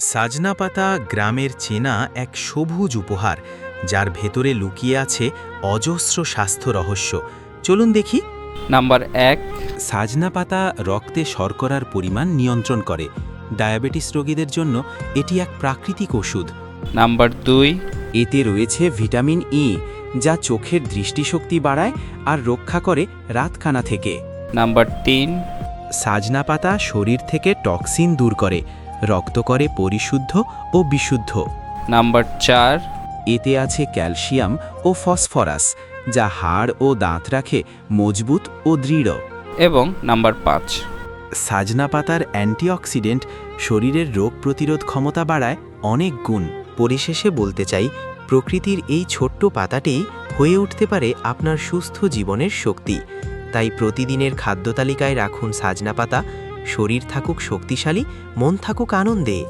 সাজনা পাতা গ্রামের চেনা এক সবুজ উপহার, যার ভেতরে লুকিয়ে আছে অজস্র স্বাস্থ্য রহস্য। চলুন দেখি। নাম্বার ১। সাজনা পাতা রক্তে শর্করার পরিমাণ নিয়ন্ত্রণ করে। ডায়াবেটিস রোগীদের জন্য এটি এক প্রাকৃতিক ওষুধ। নাম্বার ২। এতে রয়েছে ভিটামিন ই, যা চোখের দৃষ্টিশক্তি বাড়ায় আর রক্ষা করে রাতকানা থেকে। নাম্বার ৩। সাজনা পাতা শরীর থেকে টক্সিন দূর করে, রক্ত করে পরিশুদ্ধ ও বিশুদ্ধ। নাম্বার ৪। এতে আছে ক্যালসিয়াম ও ফসফরাস, যা হাড় ও দাঁত রাখে মজবুত ও দৃঢ়। এবং নাম্বার ৫। সাজনা পাতার অ্যান্টিঅক্সিডেন্ট শরীরের রোগ প্রতিরোধ ক্ষমতা বাড়ায় অনেক গুণ। পরিশেষে বলতে চাই, প্রকৃতির এই ছোট্ট পাতাটিই হয়ে উঠতে পারে আপনার সুস্থ জীবনের শক্তি। তাই প্রতিদিনের খাদ্য তালিকায় রাখুন সাজনা পাতা। শরীর থাকুক শক্তিশালী, মন থাকুক আনন্দে।